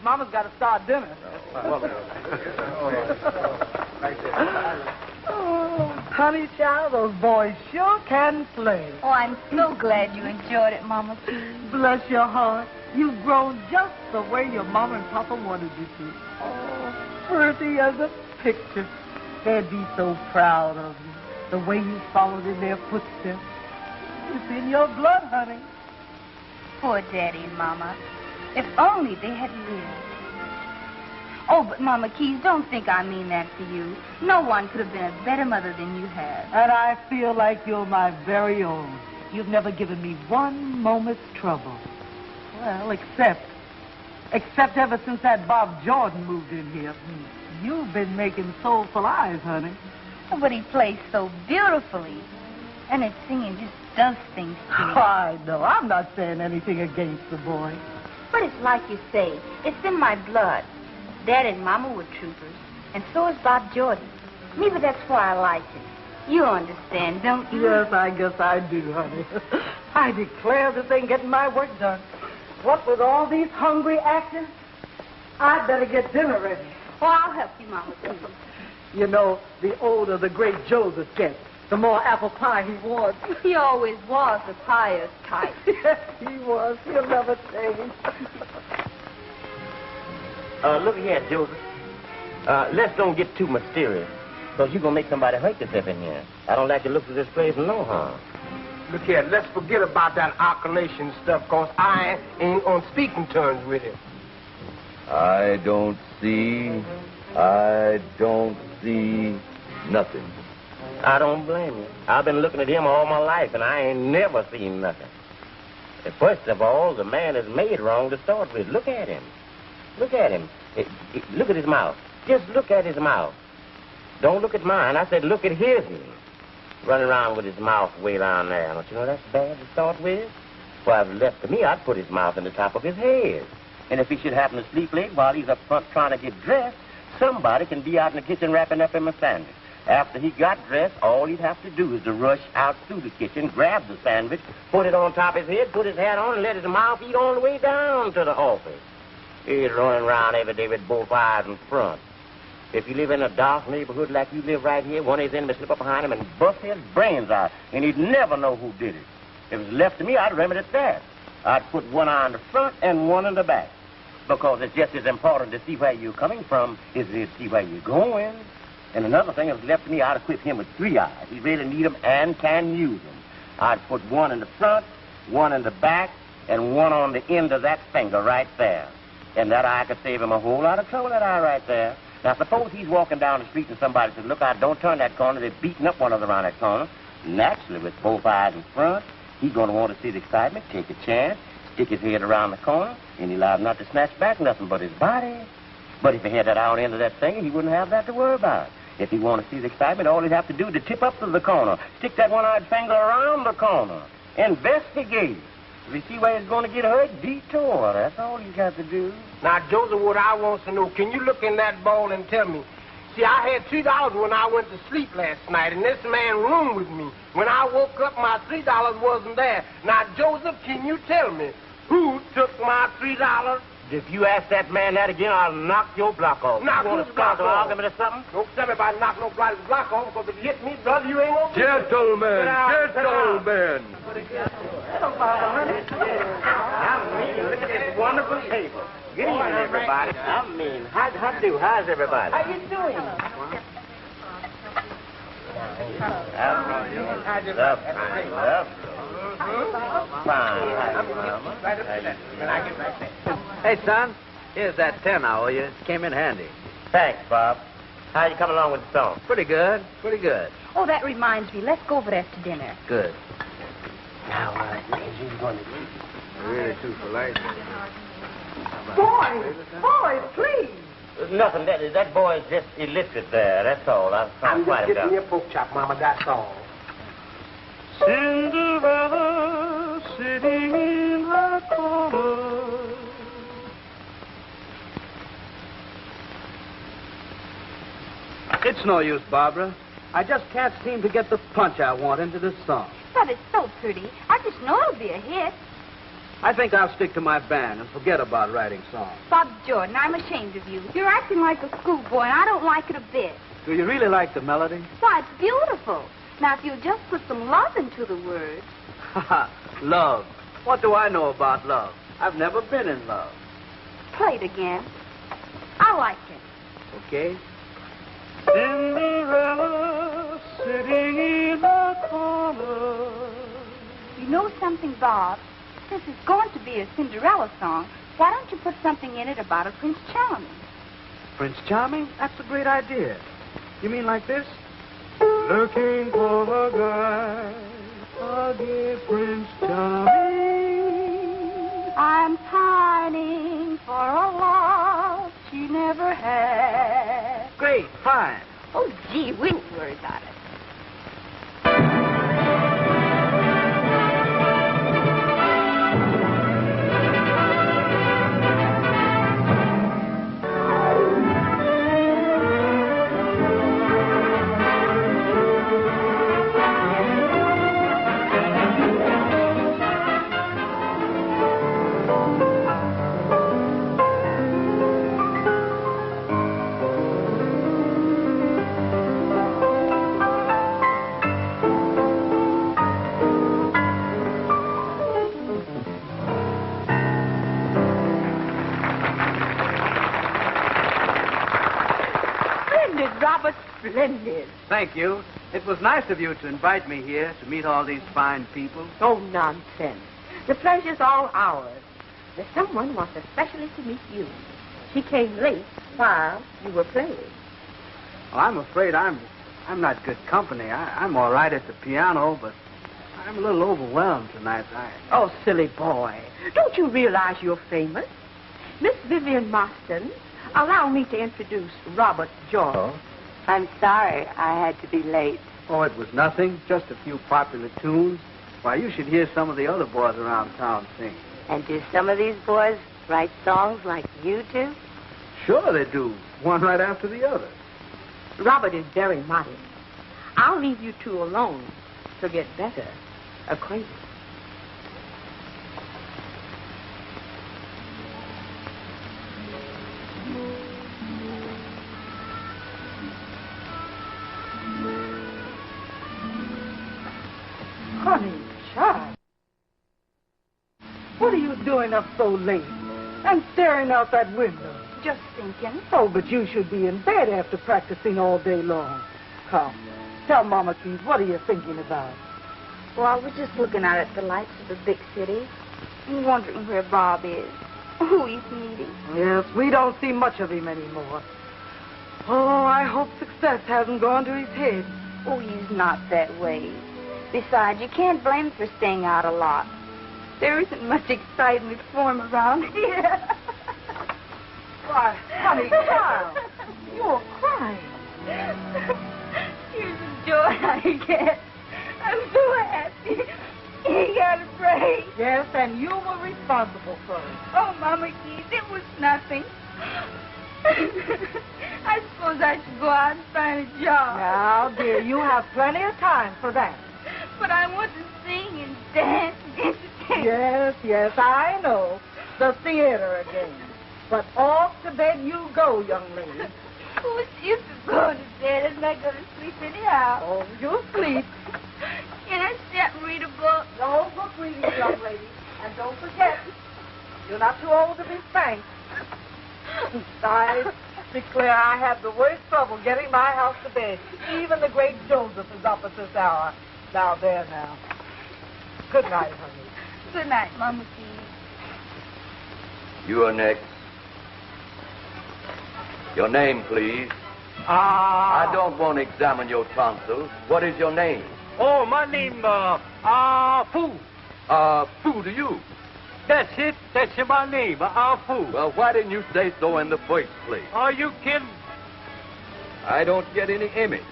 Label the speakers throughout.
Speaker 1: Mama's got to start dinner. Oh, honey child, those boys sure can play.
Speaker 2: Oh, I'm so glad you enjoyed it, Mama.
Speaker 1: Bless your heart. You've grown just the way your Mama and Papa wanted you to. Oh, pretty as a picture. They'd be so proud of you. The way you followed in their footsteps. It's in your blood, honey.
Speaker 2: Poor Daddy and Mama. If only they had lived. Oh, but Mama Keys, don't think I mean that to you. No one could have been a better mother than you have.
Speaker 1: And I feel like you're my very own. You've never given me one moment's trouble. Well, except ever since that Bob Jordan moved in here. You've been making soulful eyes, honey.
Speaker 2: Oh, but he plays so beautifully. And his singing just does things to me.
Speaker 1: I know. I'm not saying anything against the boy.
Speaker 2: But it's like you say. It's in my blood. Dad and Mama were troopers. And so is Bob Jordan. Maybe that's why I like him. You understand, don't you?
Speaker 1: Yes, I guess I do, honey. I declare this ain't getting my work done. What with all these hungry actors? I'd better get dinner ready.
Speaker 2: Oh, I'll help you, Mama, too.
Speaker 1: You know, the older the great Joseph gets, the more apple pie he wants.
Speaker 2: He always was the pious type.
Speaker 1: Yes, he was. He'll never change.
Speaker 3: Look here, Joseph. Let's don't get too mysterious, because you're going to make somebody hurt themselves in here. I don't like the looks of this place no harm.
Speaker 4: Look here, let's forget about that alkylation stuff, because I ain't on speaking terms with him.
Speaker 5: I don't see nothing.
Speaker 3: I don't blame you. I've been looking at him all my life, and I ain't never seen nothing. First of all, the man is made wrong to start with. Look at him. Look at him. Look at his mouth. Just look at his mouth. Don't look at mine. I said look at his. Running around with his mouth way down there. Don't you know that's bad to start with? Well, if it left to me, I'd put his mouth in the top of his head. And if he should happen to sleep late while he's up front trying to get dressed, somebody can be out in the kitchen wrapping up him a sandwich. After he got dressed, all he'd have to do is to rush out through the kitchen, grab the sandwich, put it on top of his head, put his hat on, and let his mouth eat all the way down to the office. He's running around every day with both eyes in front. If you live in a dark neighborhood like you live right here, one of his enemies slip up behind him and bust his brains out, and he'd never know who did it. If it was left to me, I'd remedy it fast. I'd put one eye in the front and one in the back, because it's just as important to see where you're coming from as it is to see where you're going. And another thing, if it was left to me, I'd equip him with 3 eyes. He really need them and can use them. I'd put one in the front, one in the back, and one on the end of that finger right there. And that eye could save him a whole lot of trouble, that eye right there. Now, suppose he's walking down the street and somebody says, look out, don't turn that corner. They're beating up one another around that corner. Naturally, with both eyes in front, he's going to want to see the excitement, take a chance, stick his head around the corner, and he'll have not to snatch back nothing but his body. But if he had that eye on the end of that finger, he wouldn't have that to worry about. If he wanted to see the excitement, all he'd have to do is to tip up to the corner, stick that one-eyed finger around the corner, investigate. If you see where he's going to get hurt, detour. That's all he's got to do.
Speaker 4: Now, Joseph, what I want to know, can you look in that bowl and tell me? See, I had $3 when I went to sleep last night, and this man roomed with me. When I woke up, my $3 wasn't there. Now, Joseph, can you tell me who took my $3?
Speaker 3: If you ask that man that again, I'll knock your block off.
Speaker 4: Knock
Speaker 3: you want to start an argument or something?
Speaker 4: Don't tell me about knock no block off, because if you hit me, brother, you ain't gonna...
Speaker 5: Gentlemen, gentlemen.
Speaker 3: Look at this wonderful table. Good evening, everybody. How's everybody?
Speaker 1: How you doing?
Speaker 6: Hey, son, here's that 10 I owe you. It came in handy.
Speaker 3: Thanks, Bob. How you coming along with the song?
Speaker 6: Pretty good, pretty good.
Speaker 2: Oh, that reminds me. Let's go over after dinner.
Speaker 6: Good.
Speaker 3: Now, you're going to
Speaker 4: Really too polite.
Speaker 1: Boys, please.
Speaker 3: Nothing. That boy's just illiterate there. That's all. I'm
Speaker 4: I'm
Speaker 3: trying
Speaker 4: just
Speaker 3: to quiet him
Speaker 4: getting me
Speaker 3: down.
Speaker 4: a pork chop, Mama, that's all.
Speaker 6: Cinderella sitting in her corner. It's no use, Barbara. I just can't seem to get the punch I want into this song.
Speaker 2: But it's so pretty. I just know it'll be a hit.
Speaker 6: I think I'll stick to my band and forget about writing songs.
Speaker 2: Bob Jordan, I'm ashamed of you. You're acting like a schoolboy, and I don't like it a bit.
Speaker 6: Do you really like the melody?
Speaker 2: Why, it's beautiful. Now, if you'll just put some love into the words.
Speaker 6: Love. What do I know about love? I've never been in love.
Speaker 2: Play it again. I like it.
Speaker 6: Okay? Cinderella sitting in a corner.
Speaker 2: You know something, Bob? Since it's going to be a Cinderella song, why don't you put something in it about a Prince Charming?
Speaker 6: Prince Charming? That's a great idea. You mean like this? Looking for a guy, a dear Prince Charming.
Speaker 2: I'm pining for a love she never had.
Speaker 6: Great, fine.
Speaker 2: Oh, gee, we don't worry about it.
Speaker 1: Robert, splendid.
Speaker 6: Thank you. It was nice of you to invite me here to meet all these fine people.
Speaker 1: Oh, nonsense. The pleasure's all ours. There's someone who wants especially to meet you. She came late while you were playing.
Speaker 6: Well, I'm afraid I'm not good company. I'm all right at the piano, but I'm a little overwhelmed tonight.
Speaker 1: Oh, silly boy. Don't you realize you're famous? Miss Vivian Marston, allow me to introduce Robert George.
Speaker 6: Oh?
Speaker 1: I'm sorry I had to be late.
Speaker 6: Oh, it was nothing. Just a few popular tunes. Why, you should hear some of the other boys around town sing.
Speaker 1: And do some of these boys write songs like you do?
Speaker 6: Sure they do. One right after the other.
Speaker 7: Robert is very modest. I'll leave you two alone to get better acquainted.
Speaker 1: Honey, child. What are you doing up so late and staring out that window?
Speaker 2: Just thinking.
Speaker 1: Oh, but you should be in bed after practicing all day long. Come, tell Mama Keith, what are you thinking about?
Speaker 2: Well, I was just looking out at the lights of the big city and wondering where Bob is, who he's meeting.
Speaker 1: Yes, we don't see much of him anymore. Oh, I hope success hasn't gone to his head.
Speaker 2: Oh, he's not that way. Besides, you can't blame him for staying out a lot. There isn't much excitement for him around here.
Speaker 1: Why, honey, child, you're crying.
Speaker 2: Here's the joy I get. I'm so happy. He got a break.
Speaker 1: Yes, and you were responsible for it.
Speaker 2: Oh, Mama Keith, it was nothing. I suppose I should go out and find a job.
Speaker 1: Now, dear, you have plenty of time for that.
Speaker 2: But I want to sing and dance and entertain.
Speaker 1: Yes, I know. The theater again. But off to bed you go, young lady.
Speaker 2: Who's used to going to bed? Isn't I going to sleep anyhow?
Speaker 1: Oh, you'll sleep.
Speaker 2: Can I sit and read a book?
Speaker 1: No book reading, young lady. And don't forget, you're not too old to be spanked. I declare I have the worst trouble getting my house to bed. Even the great Joseph is up at this hour. Now, there now. Good night, honey.
Speaker 2: Good night, Mama Keith.
Speaker 5: You are next. Your name, please.
Speaker 4: Ah.
Speaker 5: I don't want to examine your tonsils. What is your name?
Speaker 4: Oh, my name, Fu.
Speaker 5: Fu to you.
Speaker 4: That's it. That's my name, Fu.
Speaker 5: Well, why didn't you say so in the first place?
Speaker 4: Are you kidding?
Speaker 5: I don't get any image.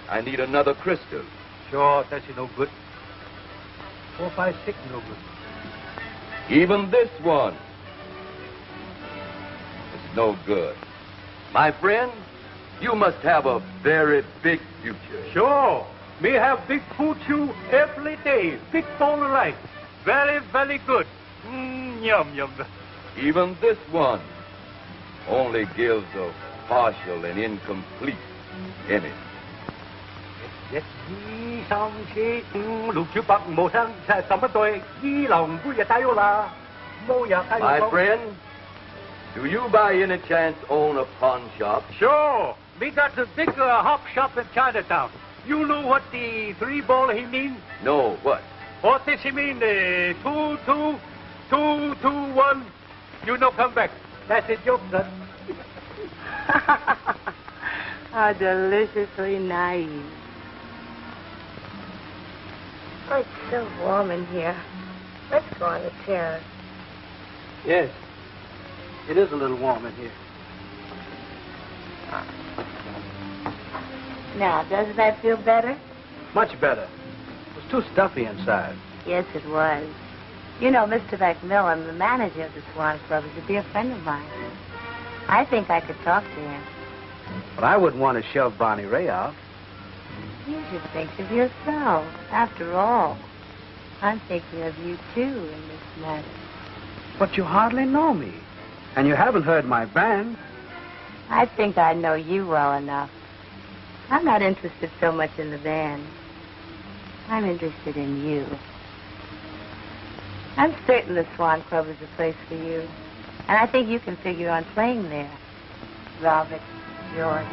Speaker 5: I need another crystal.
Speaker 4: Sure, that's no good. 4, 5, 6, no good.
Speaker 5: Even this one is no good. My friend, you must have a very big future.
Speaker 4: Sure. Me have big food too every day. Big bowl of rice. Very, very good. Yum, yum.
Speaker 5: Even this one only gives a partial and incomplete image.
Speaker 4: 1、2、3、4、5、6、7、8、9、10、11對，依流唔杯就大約啦，冇嘢大約。
Speaker 5: My friend, do you by any chance own a pawn shop?
Speaker 4: Sure. We got a big hop shop in Chinatown. You know what the 3 ball he mean?
Speaker 5: No, what?
Speaker 4: What does he mean? 2, 2, 2, 2, 1. You know, come back. That's a joke, son.
Speaker 7: How deliciously naive. Oh, it's so warm in here. Let's go on the terrace.
Speaker 6: Yes. It is a little warm in here.
Speaker 7: Now, doesn't that feel better?
Speaker 6: Much better. It was too stuffy inside.
Speaker 7: Yes, it was. You know, Mr. McMillan, the manager of the Swan Club, is to be a friend of mine. I think I could talk to him.
Speaker 6: But I wouldn't want to shove Bonnie Ray out.
Speaker 7: You should think of yourself. After all, I'm thinking of you, too, in this matter.
Speaker 6: But you hardly know me. And you haven't heard my band.
Speaker 7: I think I know you well enough. I'm not interested so much in the band. I'm interested in you. I'm certain the Swan Club is the place for you. And I think you can figure on playing there. Robert Jordan.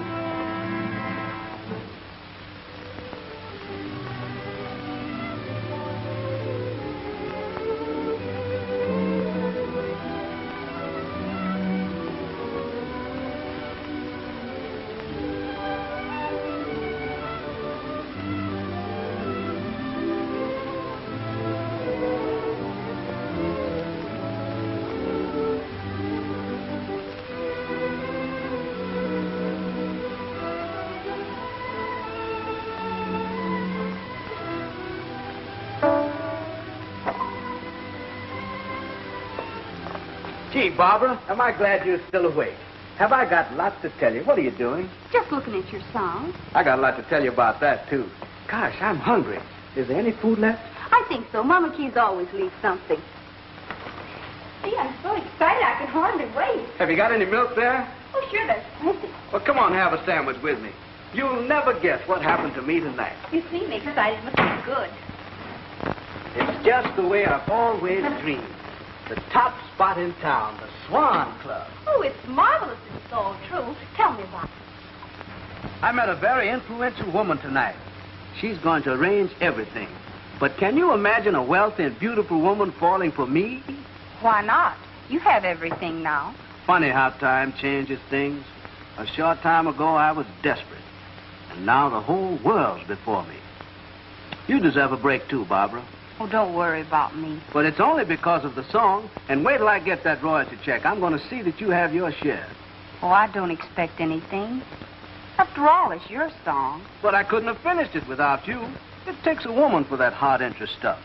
Speaker 6: Gee, Barbara, am I glad you're still awake. Have I got lots to tell you? What are you doing?
Speaker 2: Just looking at your song.
Speaker 6: I got a lot to tell you about that, too. Gosh, I'm hungry. Is there any food left?
Speaker 2: I think so. Mama Keys always leaves something. See, I'm so excited I can hardly wait.
Speaker 6: Have you got any milk there?
Speaker 2: Oh, sure, there's plenty.
Speaker 6: Well, come on, have a sandwich with me. You'll never guess what happened to me tonight.
Speaker 2: You seem excited. Must be good.
Speaker 6: It's just the way I've always dreamed. The top spot in town, the Swan Club.
Speaker 2: Oh, it's marvelous if it's all true. Tell me about it.
Speaker 6: I met a very influential woman tonight. She's going to arrange everything. But can you imagine a wealthy and beautiful woman falling for me?
Speaker 2: Why not? You have everything now.
Speaker 6: Funny how time changes things. A short time ago, I was desperate. And now the whole world's before me. You deserve a break, too, Barbara.
Speaker 2: Oh, don't worry about me.
Speaker 6: But it's only because of the song. And wait till I get that royalty check. I'm going to see that you have your share.
Speaker 2: Oh, I don't expect anything. After all, it's your song.
Speaker 6: But I couldn't have finished it without you. It takes a woman for that hard interest stuff.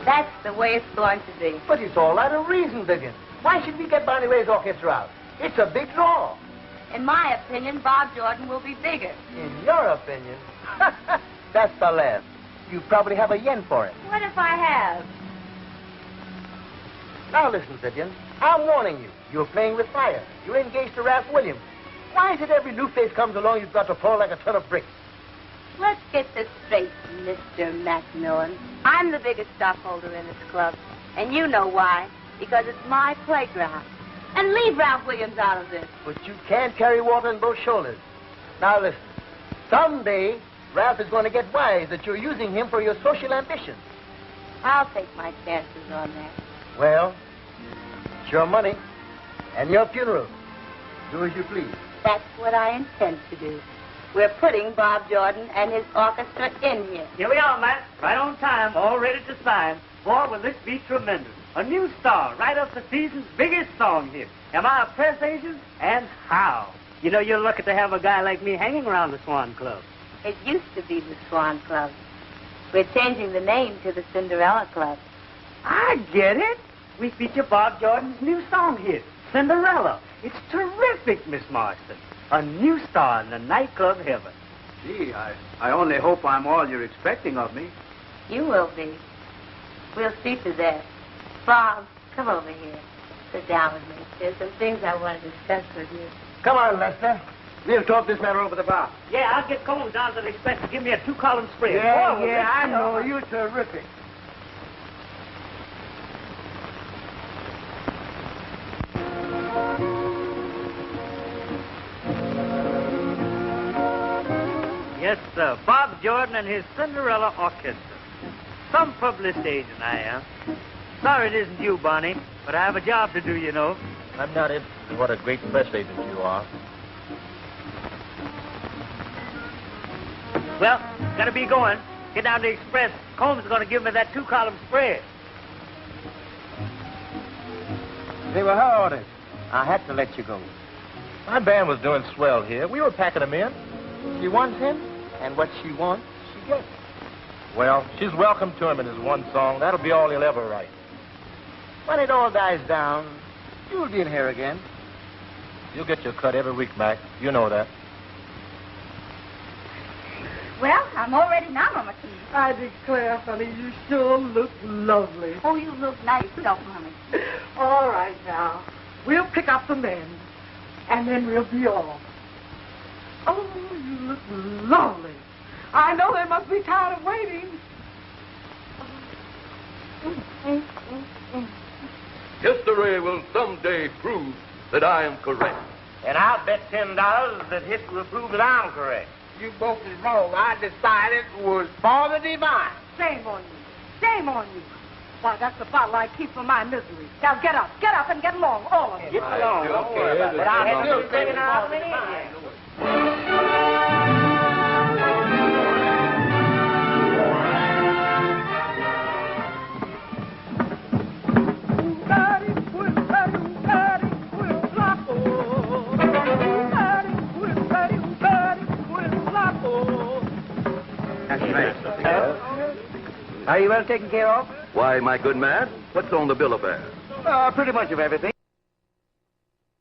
Speaker 7: That's the way it's going to be.
Speaker 8: But it's all out of reason, Vivian. Why should we get Barney Ray's orchestra out? It's a big draw.
Speaker 7: In my opinion, Bob Jordan will be bigger.
Speaker 8: In your opinion? That's the laugh. You probably have a yen for it.
Speaker 7: What if I have?
Speaker 8: Now listen, Vivian. I'm warning you. You're playing with fire. You're engaged to Ralph Williams. Why is it every new face comes along you've got to fall like a ton of bricks?
Speaker 7: Let's get this straight, Mr. Macmillan. I'm the biggest stockholder in this club. And you know why. Because it's my playground. And leave Ralph Williams out of this.
Speaker 8: But you can't carry water on both shoulders. Now listen. Someday, Ralph is going to get wise that you're using him for your social ambitions.
Speaker 7: I'll take my chances on that.
Speaker 8: Well, it's your money and your funeral. Do as you please.
Speaker 7: That's what I intend to do. We're putting Bob Jordan and his orchestra in here.
Speaker 9: Here we are, Matt. Right on time. All ready to sign. Boy, will this be tremendous. A new star, right up the season's biggest song hit. Am I a press agent? And how? You know, you're lucky to have a guy like me hanging around the Swan Club.
Speaker 7: It used to be the Swan Club. We're changing the name to the Cinderella Club.
Speaker 9: I get it. We feature Bob Jordan's new song hit, Cinderella. It's terrific, Miss Marston. A new star in the nightclub heaven.
Speaker 6: Gee, I only hope I'm all you're expecting of me.
Speaker 7: You will be. We'll see to that. Bob, come over here. Sit down with me. There's some things I want to discuss with you.
Speaker 8: Come on, Lester. We'll talk this matter over the bar.
Speaker 9: Yeah, I'll get Combs down to the express to give me a 2-column spread.
Speaker 8: Yeah, I know. You're terrific.
Speaker 9: Yes, sir. Bob Jordan and his Cinderella Orchestra. Some publicity agent I am. Sorry it isn't you, Bonnie, but I have a job to do, you know.
Speaker 3: I'm not interested in what a great press agent you are.
Speaker 9: Well, gotta be going. Get down to the express. Combs is gonna give me that 2-column spread.
Speaker 8: They were her orders. I had to let you go.
Speaker 3: My band was doing swell here. We were packing them in.
Speaker 8: She wants him, and what she wants, she gets.
Speaker 3: Well, she's welcome to him in his one song. That'll be all he'll ever write.
Speaker 8: When it all dies down, you'll be in here again.
Speaker 3: You'll get your cut every week, Mac. You know that.
Speaker 2: Well, I'm all ready now, Mama Keys.
Speaker 1: I declare, honey, you sure look lovely.
Speaker 2: Oh, you look nice yourself, Mommy.
Speaker 1: All right, now. We'll pick up the men, and then we'll be off. Oh, you look lovely. I know they must be tired of waiting.
Speaker 5: History will someday prove that I am correct.
Speaker 3: And I'll bet $10 that history will prove that I'm correct.
Speaker 4: You both is wrong. I decided it was for the divine.
Speaker 1: Shame on you. Shame on you. Why, that's the bottle I keep for my misery. Now get up and get along, all of you.
Speaker 9: Get along. Don't worry about it. But I'll have to bring it out of me.
Speaker 8: Now,
Speaker 6: Are you well taken care of?
Speaker 5: Why, my good man, what's on the bill of fare?
Speaker 6: Pretty much of everything.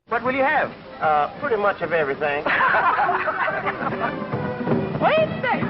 Speaker 6: What will you have?
Speaker 3: Pretty much of everything.
Speaker 1: Wait a second.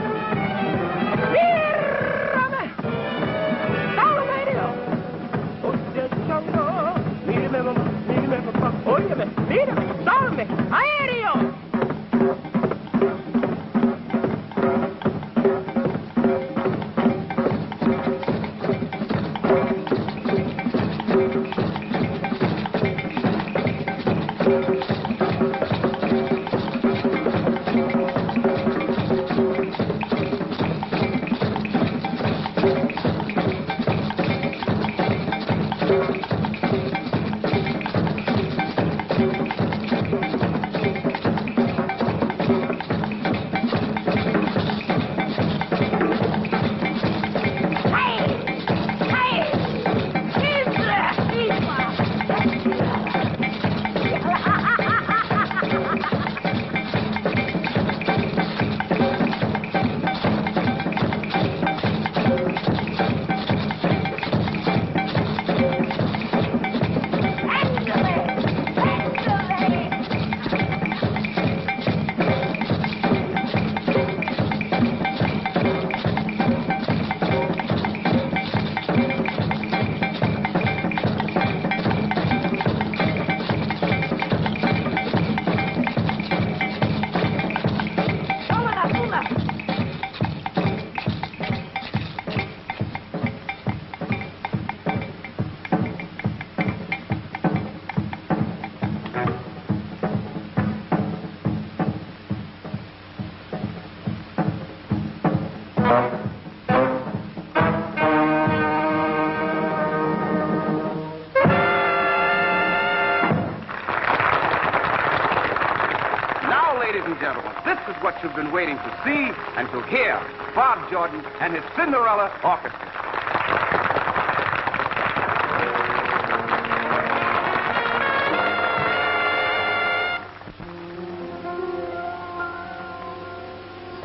Speaker 6: What you've been waiting to see and to hear. Bob Jordan and his Cinderella Orchestra.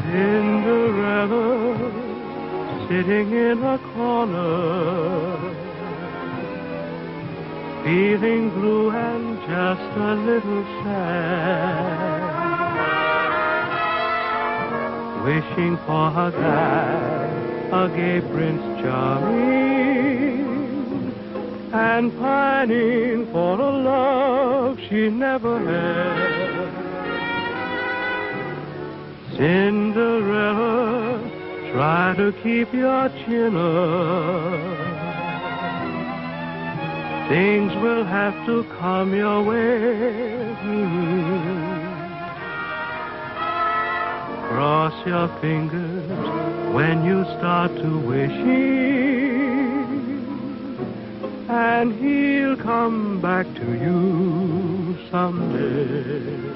Speaker 10: Cinderella sitting in a corner, feeling blue and just a little sad, wishing for her guy, a gay Prince Charming, and pining for a love she never had. Cinderella, try to keep your chin up. Things will have to come your way. Cross your fingers when you start to wishing, and he'll come back to you someday.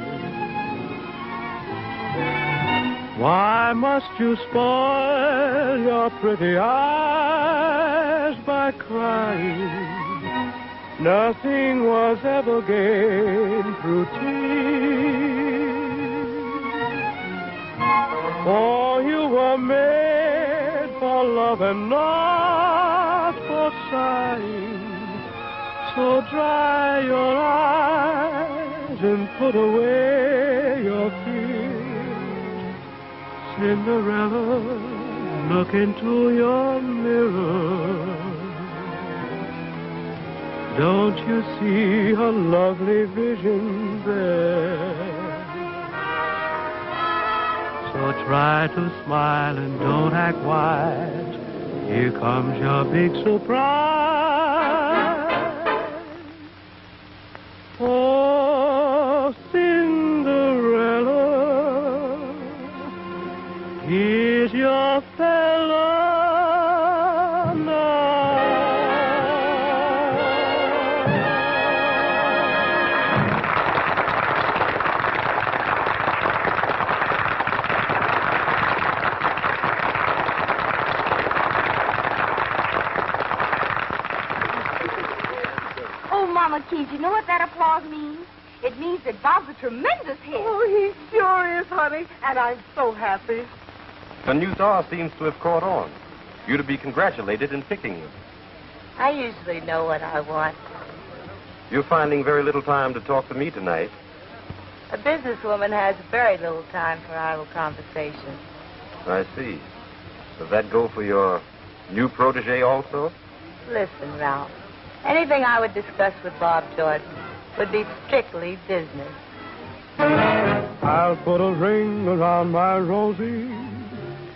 Speaker 10: Why must you spoil your pretty eyes by crying? Nothing was ever gained through tears. For you were made for love and not for sighing. So dry your eyes and put away your fears. Cinderella, look into your mirror. Don't you see a lovely vision there? So try to smile and don't act wise. Here comes your big surprise. Oh, Cinderella, here's your fella now.
Speaker 2: Mama Keys, you know what that applause means? It means that Bob's a tremendous hit.
Speaker 1: Oh, he sure is, honey, and I'm so happy.
Speaker 11: The new doll seems to have caught on. you to be congratulated in picking you.
Speaker 7: I usually know what I want.
Speaker 11: You're finding very little time to talk to me tonight.
Speaker 7: A businesswoman has very little time for idle conversation.
Speaker 11: I see. Does that go for your new protege also?
Speaker 7: Listen, Ralph. Anything I would discuss with Bob Jordan would be strictly business.
Speaker 10: I'll put a ring around my Rosie,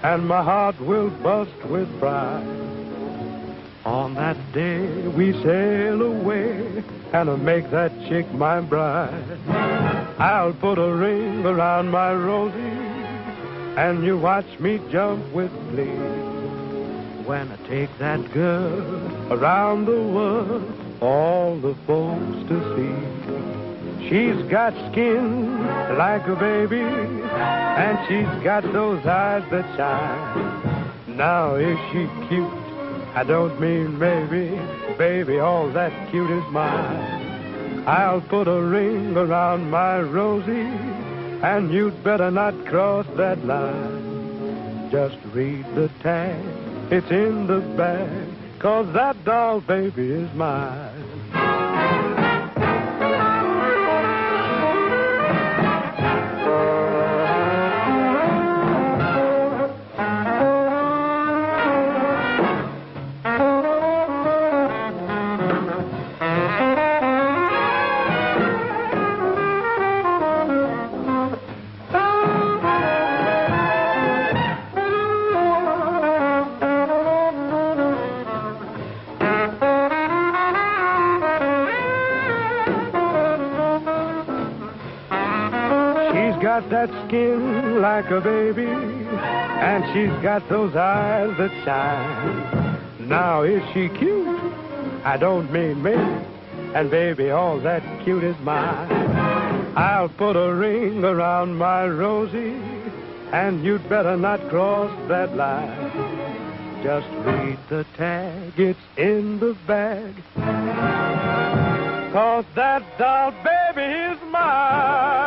Speaker 10: and my heart will bust with pride. On that day we sail away, and I'll make that chick my bride. I'll put a ring around my Rosie, and you watch me jump with glee when I take that girl around the world, all the folks to see. She's got skin like a baby, and she's got those eyes that shine. Now is she cute? I don't mean maybe, baby, all that cute is mine. I'll put a ring around my Rosie, and you'd better not cross that line. Just read the tag, it's in the bag, 'cause that doll baby is mine. Got that skin like a baby, and she's got those eyes that shine. Now is she cute? I don't mean maybe, and baby, all that cute is mine. I'll put a ring around my Rosie, and you'd better not cross that line. Just read the tag, it's in the bag, 'cause that doll baby is mine.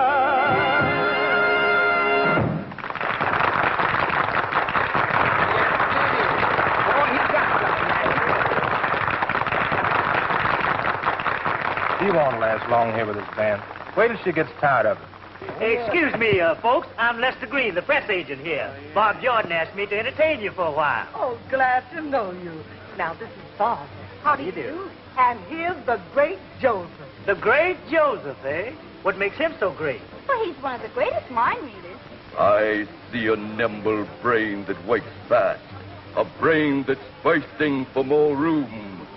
Speaker 12: He won't last long here with his band. Wait till she gets tired of it.
Speaker 9: Excuse me, folks. I'm Lester Green, the press agent here. Bob Jordan asked me to entertain you for a while.
Speaker 1: Oh, glad to know you. Now, this is Bob. How do you do? And here's the great Joseph.
Speaker 9: The great Joseph, eh? What makes him so great?
Speaker 2: Well, he's one of the greatest mind readers.
Speaker 5: I see a nimble brain that wakes fast, a brain that's thirsting for more room.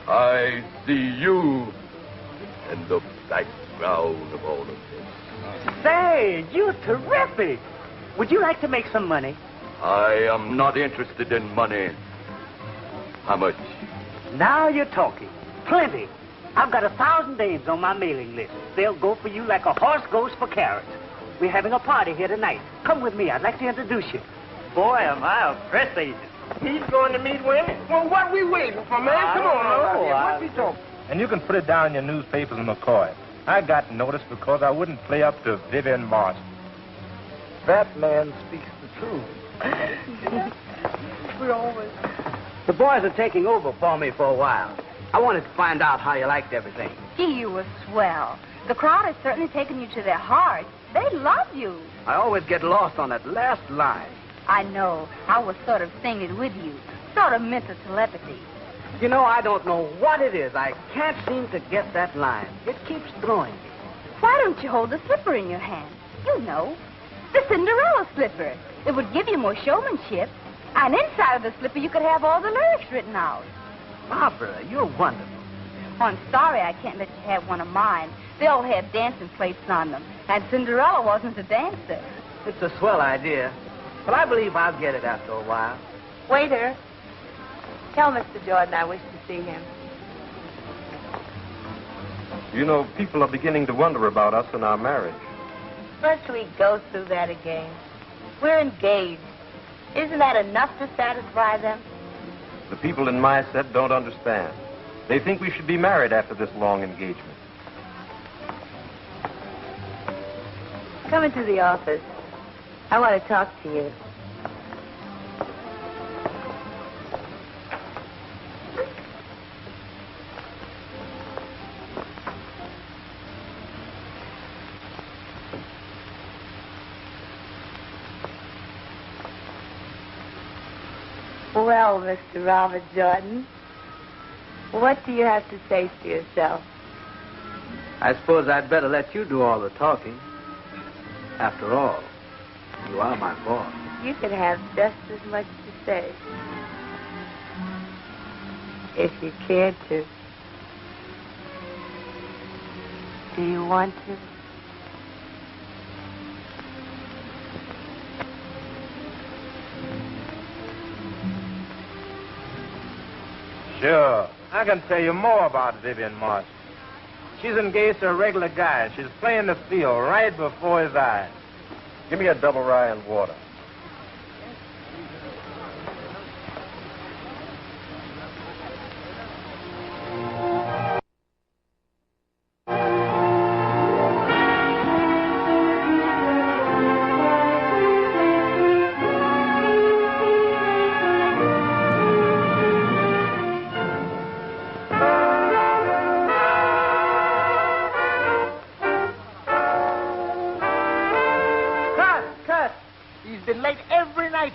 Speaker 5: I see you in the background of all of this.
Speaker 9: Say, you're terrific. Would you like to make some money?
Speaker 5: I am not interested in money. How much?
Speaker 9: Now you're talking. Plenty. I've got 1,000 names on my mailing list. They'll go for you like a horse goes for carrots. We're having a party here tonight. Come with me. I'd like to introduce you. Boy, am I a press agent.
Speaker 4: He's going to meet women? Well, what we waiting for, man? Come on, what's he talking?
Speaker 12: And you can put it down in your newspapers, McCoy. I got notice because I wouldn't play up to Vivian Marsh.
Speaker 8: That man speaks the truth.
Speaker 1: We always...
Speaker 6: The boys are taking over for me for a while. I wanted to find out how you liked everything.
Speaker 2: Gee, you were swell. The crowd has certainly taken you to their hearts. They love you.
Speaker 6: I always get lost on that last line.
Speaker 2: I know. I was sort of singing with you. Sort of mental telepathy.
Speaker 6: You know, I don't know what it is. I can't seem to get that line. It keeps throwing me.
Speaker 2: Why don't you hold the slipper in your hand? You know, the Cinderella slipper. It would give you more showmanship. And inside of the slipper, you could have all the lyrics written out.
Speaker 6: Barbara, you're wonderful.
Speaker 2: Oh, I'm sorry I can't let you have one of mine. They all have dancing plates on them. And Cinderella wasn't a dancer.
Speaker 6: It's a swell idea. But I believe I'll get it after a while.
Speaker 7: Waiter, tell Mr. Jordan I wish to see him.
Speaker 11: You know, people are beginning to wonder about us and our marriage.
Speaker 7: Must we go through that again? We're engaged. Isn't that enough to satisfy them?
Speaker 11: The people in my set don't understand. They think we should be married after this long engagement.
Speaker 7: Come into the office. I want to talk to you. Well, Mr. Robert Jordan, what do you have to say for yourself?
Speaker 6: I suppose I'd better let you do all the talking. After all, you are my boss.
Speaker 7: You could have just as much to say. If you cared to. Do you want to?
Speaker 12: Sure. I can tell you more about Vivian Marshall. She's engaged to a regular guy. She's playing the field right before his eyes.
Speaker 11: Give me a double rye and water.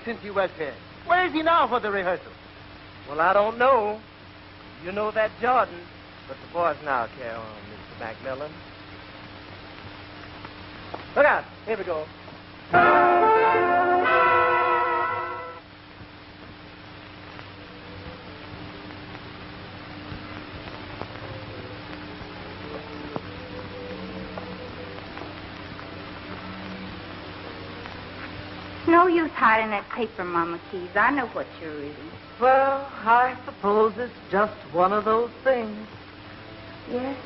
Speaker 8: Since he was here. Where is he now for the rehearsal?
Speaker 4: Well, I don't know. You know that Jordan. But the boys now carry on, Mr. Macmillan. Look out. Here we go.
Speaker 2: No use hiding that paper, Mama Keys. I know what you're reading.
Speaker 1: Well, I suppose it's just one of those things.
Speaker 2: Yes,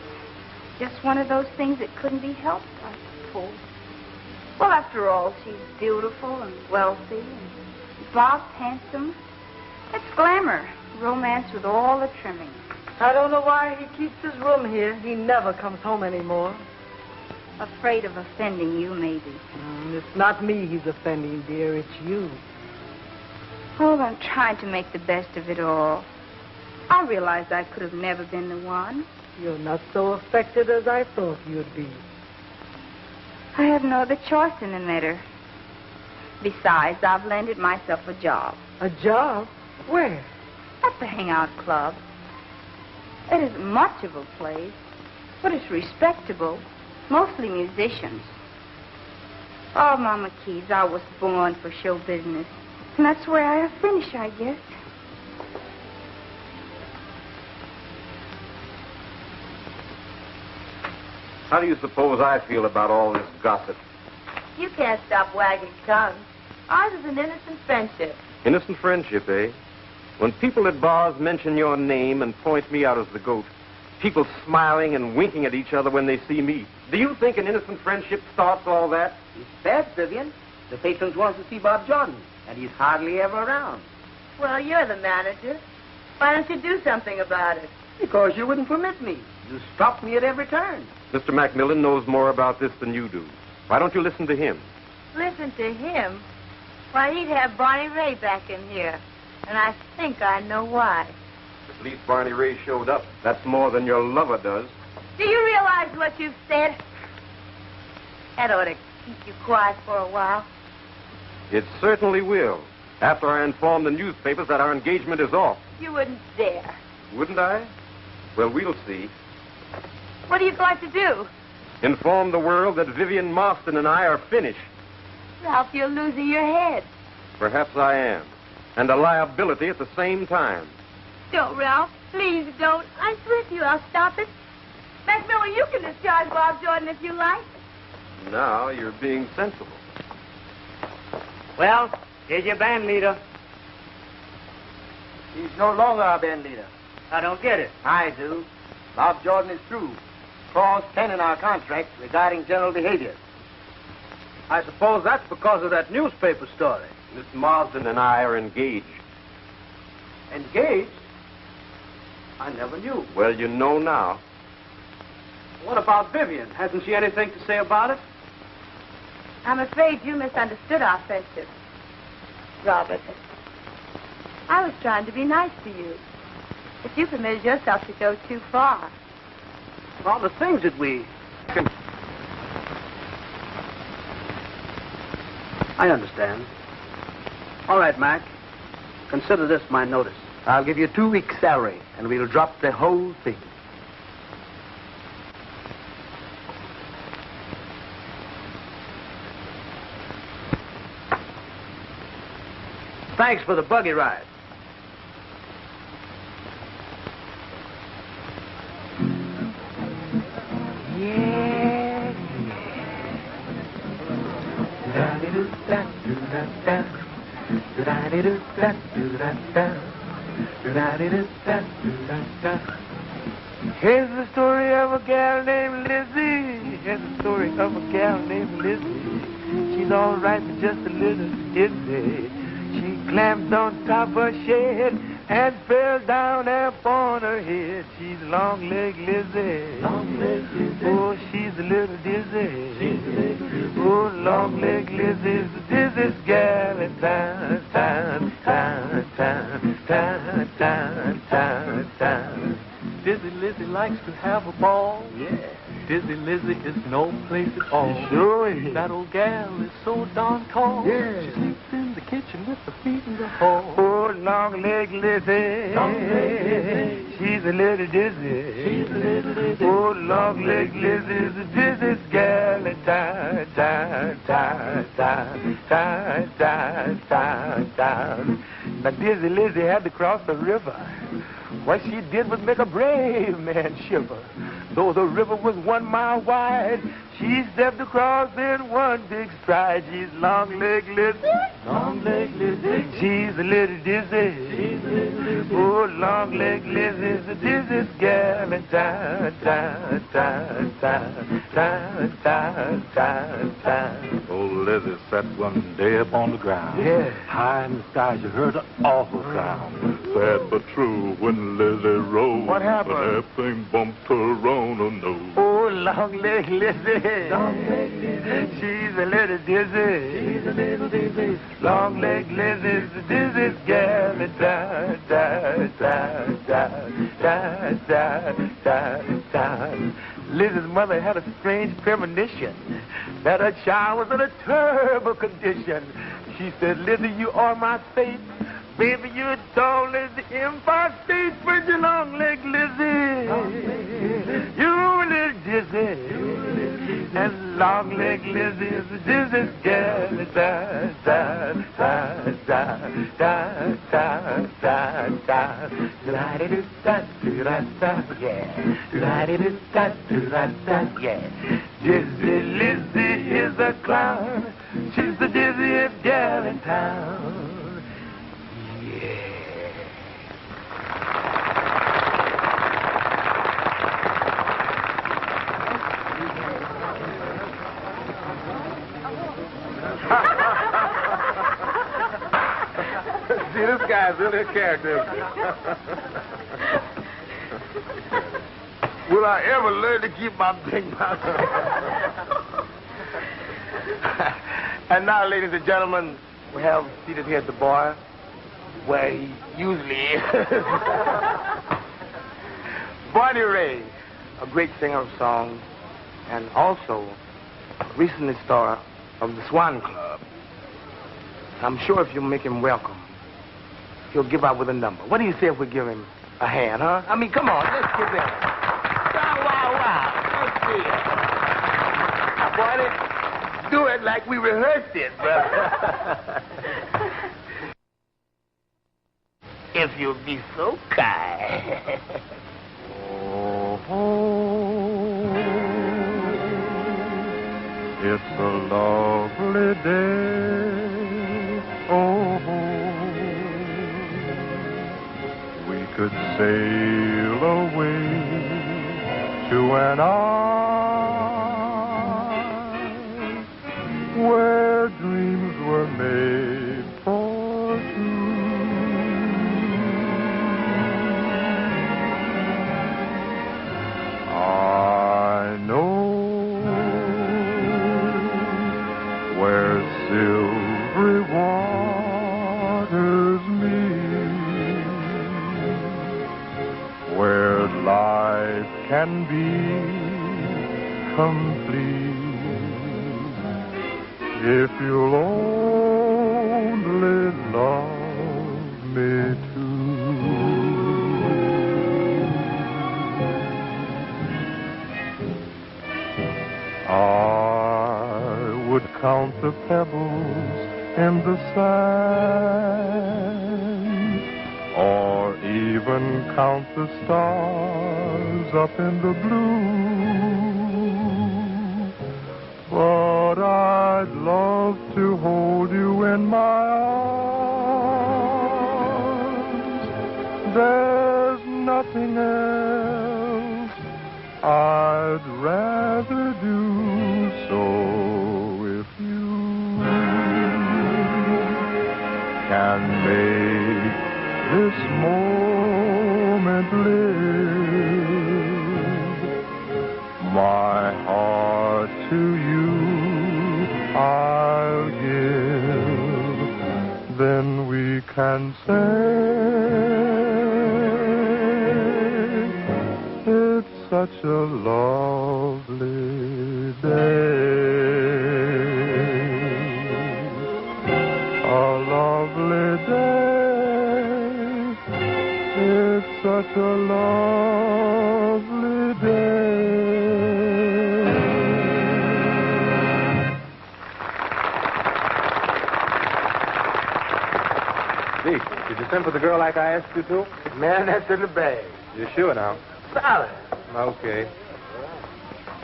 Speaker 2: just one of those things that couldn't be helped, I suppose. Well, after all, she's beautiful and wealthy, and Bob's handsome. It's glamour, romance with all the trimmings.
Speaker 1: I don't know why he keeps his room here. He never comes home anymore.
Speaker 2: Afraid of offending you, maybe.
Speaker 1: It's not me he's offending, dear. It's you.
Speaker 2: Oh, I'm trying to make the best of it all. I realized I could have never been the one.
Speaker 1: You're not so affected as I thought you'd be.
Speaker 2: I have no other choice in the matter. Besides, I've landed myself a job.
Speaker 1: A job? Where?
Speaker 2: At the Hangout Club. It isn't much of a place, but it's respectable. Mostly musicians. Oh, Mama Keys, I was born for show business. And that's where I finish, I guess.
Speaker 11: How do you suppose I feel about all this gossip?
Speaker 7: You can't stop wagging tongues. Ours is an innocent friendship.
Speaker 11: Innocent friendship, eh? When people at bars mention your name and point me out as the goat, people smiling and winking at each other when they see me, do you think an innocent friendship starts all that?
Speaker 6: It's bad, Vivian. The patrons want to see Bob Jordan, and he's hardly ever around.
Speaker 7: Well, you're the manager. Why don't you do something about it?
Speaker 6: Because you wouldn't permit me. You stopped me at every turn.
Speaker 11: Mr. Macmillan knows more about this than you do. Why don't you listen to him?
Speaker 7: Listen to him? Why, he'd have Barney Ray back in here. And I think I know why.
Speaker 11: At least Barney Ray showed up. That's more than your lover does.
Speaker 7: Do you realize what you've said? That ought to keep you quiet for a while.
Speaker 11: It certainly will. After I inform the newspapers that our engagement is off.
Speaker 7: You wouldn't dare.
Speaker 11: Wouldn't I? Well, we'll see.
Speaker 7: What are you going to do?
Speaker 11: Inform the world that Vivian Marston and I are finished.
Speaker 7: Ralph, you're losing your head.
Speaker 11: Perhaps I am. And a liability at the same time.
Speaker 7: Don't, Ralph. Please don't. I swear to you I'll stop it. Macmillan, you can discharge Bob Jordan if you like.
Speaker 11: Now you're being sensible.
Speaker 9: Well, here's your band leader.
Speaker 8: He's no longer our band leader.
Speaker 9: I don't get it.
Speaker 8: I do. Bob Jordan is through. Clause 10 in our contract regarding general behavior.
Speaker 6: I suppose that's because of that newspaper story.
Speaker 11: Miss Marsden and I are engaged.
Speaker 6: Engaged? I never knew.
Speaker 11: Well, you know now.
Speaker 6: What about Vivian? Hasn't she anything to say about it?
Speaker 7: I'm afraid you misunderstood our friendship, Robert. I was trying to be nice to you. But you permitted yourself to go too far.
Speaker 6: All the things that we... I understand. All right, Mac. Consider this my notice. I'll give you 2 weeks' salary, and we'll drop the whole thing. Thanks for the buggy ride.
Speaker 13: Here's the story of a gal named Lizzie. Here's the story of a gal named Lizzie. She's all right, but just a little dizzy. She clamped on top of a shed and fell down upon her head. She's long-legged Lizzie. Long-legged Lizzie. Oh, she's a little dizzy. She's a little dizzy. Oh, long-legged Lizzie's the dizziest gal in town. Dizzy Lizzie likes to have a ball. Yeah. Dizzy Lizzie is no place at all. Sure is. That old gal is so darn tall. Yeah. She sleeps in the kitchen with her feet in the hall. Oh, long-legged Lizzie. Long-legged Lizzie. She's a little dizzy. She's a little dizzy. Oh, long-legged Lizzie is the dizziest gal in town. Now, Dizzy Lizzie had to cross the river. What she did was make a brave man shiver. Though the river was 1 mile wide, she stepped across in one big stride. She's long-legged Lizzie. Long-legged Lizzie. She's a little dizzy. She's a little dizzy. Oh, long-legged Lizzie's the dizziest gal in town.
Speaker 10: Old Lizzie sat one day up on the ground.
Speaker 13: Yeah.
Speaker 10: High in the sky, she heard an awful sound. Sad but true, when Lizzie rose,
Speaker 13: What happened?
Speaker 10: that thing bumped her on her nose.
Speaker 13: Oh, long-legged Lizzie. Long-legged Lizzie. She's a little dizzy. She's a little dizzy. Long-legged Lizzie's the dizziest gal in town. Lizzie's mother had a strange premonition that her child was in a terrible condition. She said, Lizzie, you are my fate. Baby, you're tall as the Empire State Bridge, long-legged Lizzie. You're a little dizzy. And long-legged Lizzie is the dizziest gal in town. Yeah. Dizzy Lizzie is a clown. She's the dizziest gal in town.
Speaker 12: See, this guy's really a character.
Speaker 13: Will I ever learn to keep my big mouth? And now, ladies and gentlemen, we have seated here at the bar where he usually is. Barney Ray, a great singer of songs, and also recently star of the Swan Club. I'm sure if you make him welcome, he'll give out with a number. What do you say if we give him a hand, huh? I mean, come on, let's give him. Wow. Let's see it. Now, Barney, do it like we rehearsed it, brother. If you'll be so kind.
Speaker 10: It's a lovely day. Oh, we could sail away to an isle where dreams were made for two. I know where silvery waters meet, where life can be complete if you'll only love me too. I would count the pebbles in the sand, or even count the stars up in the blue. But I'd love to hold you in my arms. There's nothing else I'd rather do, so if you can make this moment live, my heart to you I'll give, then we can say it's such a lovely day, a lovely day, it's such a lovely day.
Speaker 12: Zeke, did you send for the girl like I asked you to?
Speaker 8: Man, that's in the bag.
Speaker 12: You sure now?
Speaker 8: Solid.
Speaker 12: Okay.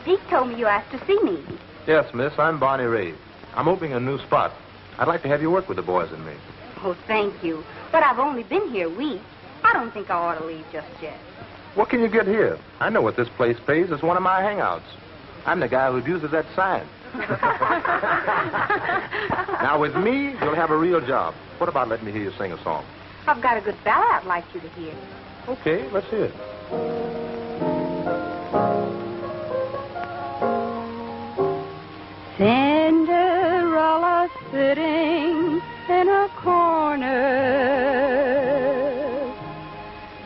Speaker 2: Zeke told me you asked to see me.
Speaker 12: Yes, miss, I'm Barney Ray. I'm opening a new spot. I'd like to have you work with the boys and me.
Speaker 2: Oh, thank you. But I've only been here a week. I don't think I ought to leave just yet.
Speaker 12: What can you get here? I know what this place pays. It's one of my hangouts. I'm the guy who abuses that sign. Now, with me, you'll have a real job. What about letting me hear you sing a song?
Speaker 2: I've got a good ballad I'd like you to hear.
Speaker 12: Okay, let's hear it.
Speaker 2: Cinderella sitting in a corner,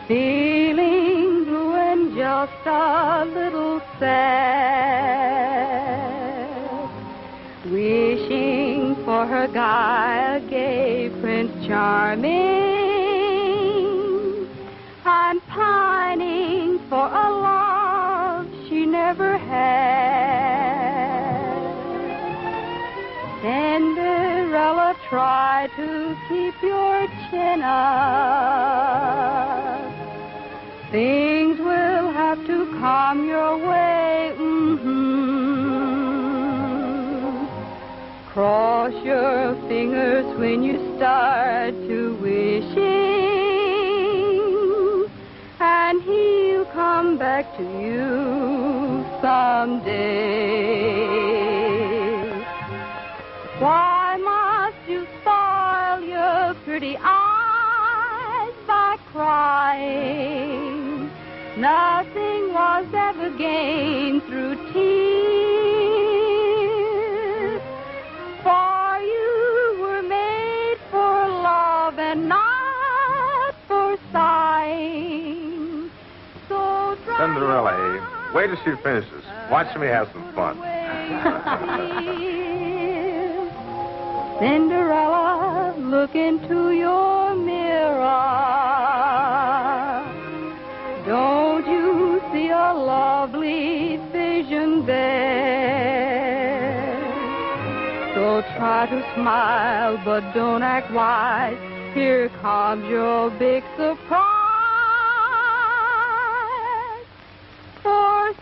Speaker 2: feeling blue and just a little sad, wishing for her guy, a gay Prince Charming, and pining for a love she never had. Cinderella, try to keep your chin up. Things will have to come your way. Cross your fingers when you start to wishing, and he'll come back to you someday. Why must you spoil your pretty eyes by crying? Nothing was ever gained through tears, for you were made for love and not for sighing. So
Speaker 12: Cinderella, wait till she finishes. Watch me have some fun.
Speaker 2: Cinderella, look into your mirror. Don't you see a lovely vision there? So try to smile, but don't act wise. Here comes your big surprise. For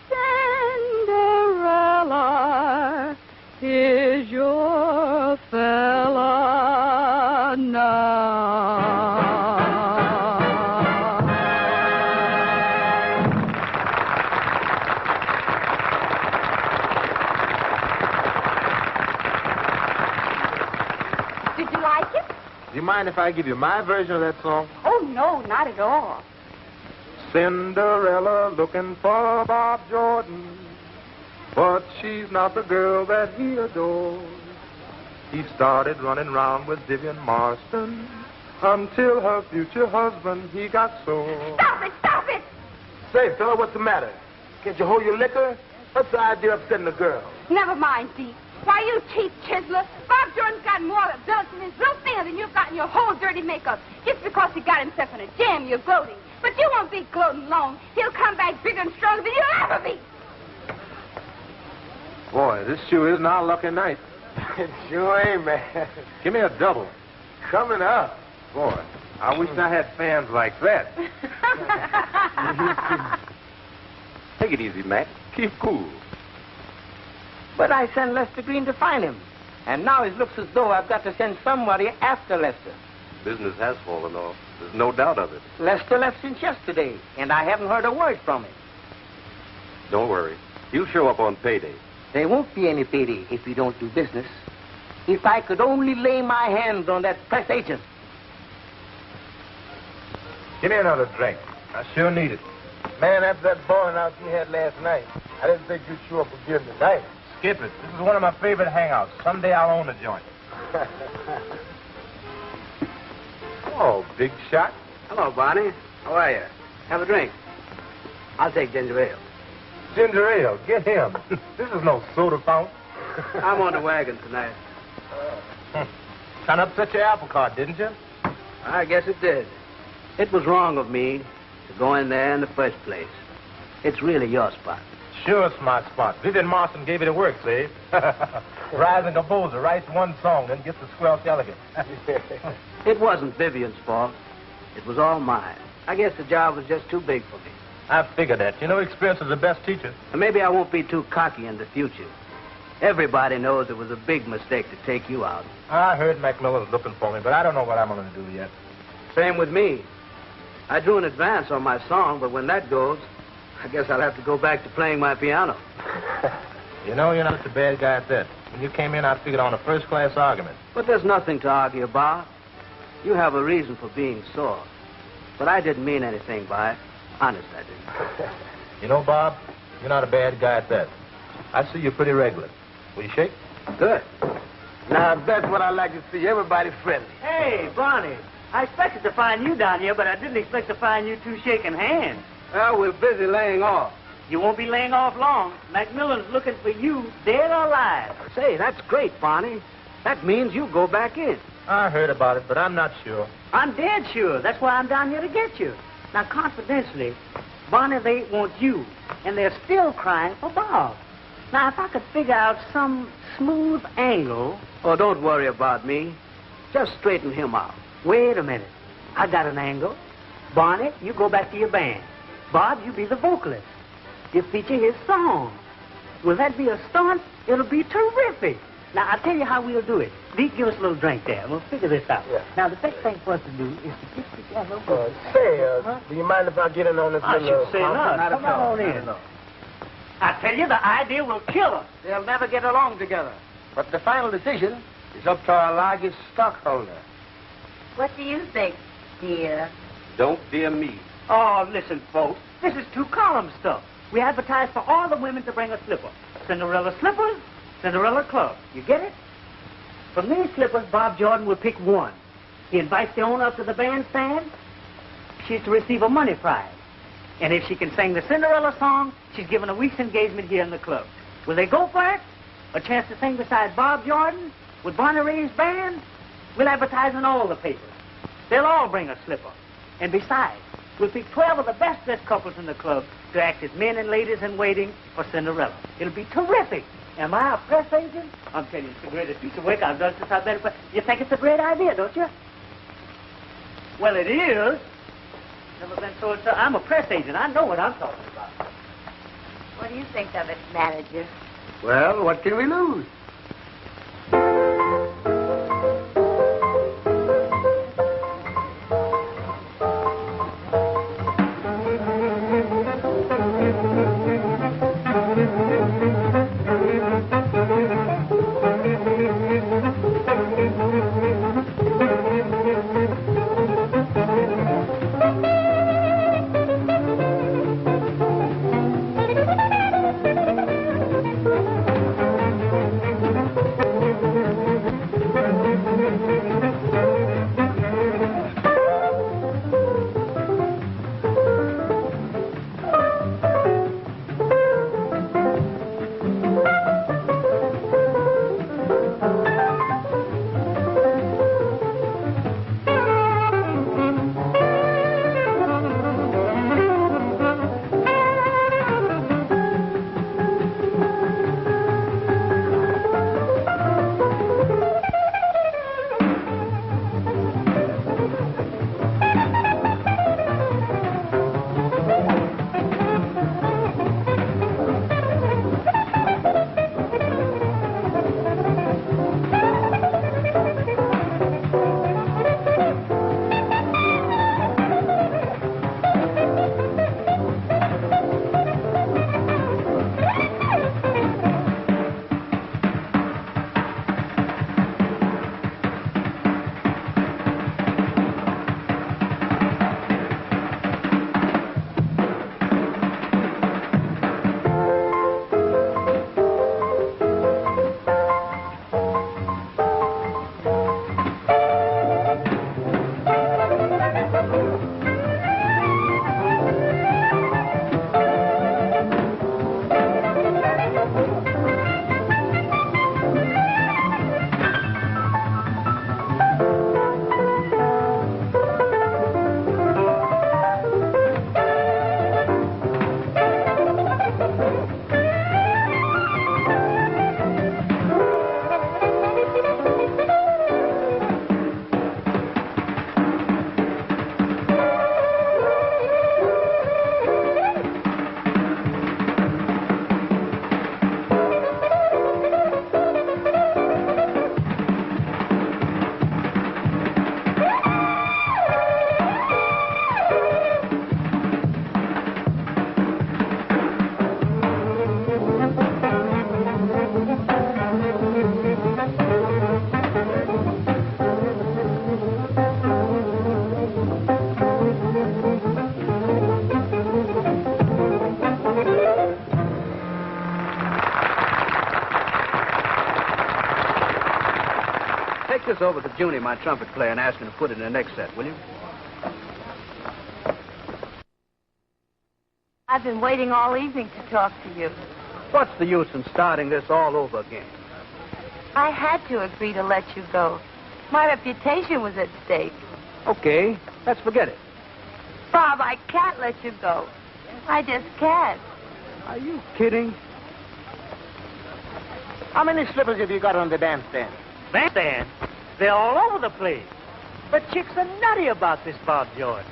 Speaker 2: Cinderella, here's your fella now. Did you like it?
Speaker 12: Do you mind if I give you my version of that song?
Speaker 2: Oh, no, not at all.
Speaker 12: Cinderella looking for Bob Jordan, but she's not the girl that he adores. He started running round with Vivian Marston until her future husband, he got sore.
Speaker 2: Stop it, stop it!
Speaker 8: Say, fella, what's the matter? Can't you hold your liquor?
Speaker 4: What's the idea of upsetting the girl?
Speaker 2: Never mind, Deke. Why, you cheap chiseler. Bob Jordan's got more ability in his little finger than you've got in your whole dirty makeup. Just because he got himself in a jam, you're gloating. But you won't be gloating long. He'll come back bigger and stronger than you'll ever be.
Speaker 12: Boy, this sure isn't our lucky night.
Speaker 4: It sure ain't, man.
Speaker 12: Give me a double.
Speaker 4: Coming up.
Speaker 12: Boy, I wish I had fans like that.
Speaker 11: Take it easy, Mac. Keep cool.
Speaker 8: But I sent Lester Green to find him. And now it looks as though I've got to send somebody after Lester.
Speaker 11: Business has fallen off. There's no doubt of it.
Speaker 8: Lester left since yesterday, and I haven't heard a word from him.
Speaker 11: Don't worry. He'll show up on payday.
Speaker 8: There won't be any payday if we don't do business. If I could only lay my hands on that press agent.
Speaker 12: Give me another drink. I sure need it.
Speaker 4: Man, after that balling out you had last night, I didn't think you'd show up again tonight.
Speaker 12: Skip it. This is one of my favorite hangouts. Someday I'll own a joint. Oh, big shot.
Speaker 6: Hello, Barney. How are you? Have a drink. I'll take ginger ale.
Speaker 12: Ginger ale. Get him. This is no soda fountain.
Speaker 6: I'm on the wagon tonight.
Speaker 12: Kind of upset your apple cart, didn't you?
Speaker 6: I guess it did. It was wrong of me to go in there in the first place. It's really your spot.
Speaker 12: Sure, it's my spot. Vivian Marston gave you the work, see? Rising composer writes one song, then gets the squelch elegant.
Speaker 6: It wasn't Vivian's fault. It was all mine. I guess the job was just too big for me.
Speaker 12: I figured that. You know, experience is the best teacher.
Speaker 6: And maybe I won't be too cocky in the future. Everybody knows it was a big mistake to take you out.
Speaker 12: I heard Macmillan's looking for me, but I don't know what I'm going to do yet.
Speaker 6: Same with me. I drew an advance on my song, but when that goes, I guess I'll have to go back to playing my piano.
Speaker 12: You know, you're not such a bad guy at that. When you came in, I figured on a first-class argument.
Speaker 6: But there's nothing to argue about. You have a reason for being sore. But I didn't mean anything by it. Honest, I didn't.
Speaker 12: You know, Bob, you're not a bad guy at that. I see you pretty regular. Will you shake?
Speaker 6: Good.
Speaker 4: Now, that's what I like to see. Everybody friendly.
Speaker 9: Hey, Barney. I expected to find you down here, but I didn't expect to find you two shaking hands.
Speaker 6: Well, we're busy laying off.
Speaker 9: You won't be laying off long. Macmillan's looking for you, dead or alive.
Speaker 6: Say, that's great, Barney. That means you go back in.
Speaker 12: I heard about it, but I'm not sure.
Speaker 9: I'm dead sure. That's why I'm down here to get you. Now, confidentially, Barney, they want you, and they're still crying for Bob. Now, if I could figure out some smooth angle...
Speaker 6: Oh, don't worry about me. Just straighten him out.
Speaker 9: Wait a minute. I got an angle. Barney, you go back to your band. Bob, you be the vocalist. You feature his song. Will that be a stunt? It'll be terrific. Now, I'll tell you how we'll do it. Deke, give us a little drink there. We'll figure this out.
Speaker 4: Yeah.
Speaker 9: Now, the best thing for us to do is to get together...
Speaker 4: Do you mind if I get in on this
Speaker 9: I
Speaker 4: little...
Speaker 9: should say not. Come on in. I tell you, the idea will kill us.
Speaker 8: They'll never get along together. But the final decision is up to our largest stockholder.
Speaker 7: What do you think, dear?
Speaker 11: Don't dear me.
Speaker 9: Oh, listen, folks. This is two-column stuff. We advertise for all the women to bring a slipper. Cinderella slippers, Cinderella club. You get it? From these slippers, Bob Jordan will pick one. He invites the owner up to the bandstand. She's to receive a money prize. And if she can sing the Cinderella song, she's given a week's engagement here in the club. Will they go for it? A chance to sing beside Bob Jordan with Barney Ray's band? We'll advertise in all the papers. They'll all bring a slipper. And besides, we'll pick 12 of the best-dressed couples in the club to act as men and ladies in waiting for Cinderella. It'll be terrific. Am I a press agent? I'm telling you, it's the greatest piece of work I've done since I've been... But you think it's a great idea, don't you? Well, it is. Never been told so. I'm a press agent. I know what I'm talking about.
Speaker 7: What do you think of it, manager?
Speaker 4: Well, what can we lose?
Speaker 6: take this over to Junie, my trumpet player, and ask him to put it in the next set, will you?
Speaker 7: I've been waiting all evening to talk to you.
Speaker 6: What's the use in starting this all over again?
Speaker 7: I had to agree to let you go. My reputation was at stake.
Speaker 6: Okay, let's forget it.
Speaker 7: Bob, I can't let you go. I just can't.
Speaker 6: Are you kidding?
Speaker 8: How many slippers have you got on the bandstand?
Speaker 9: Bandstand? They're all over the place. But chicks are nutty about this, Bob Jordan.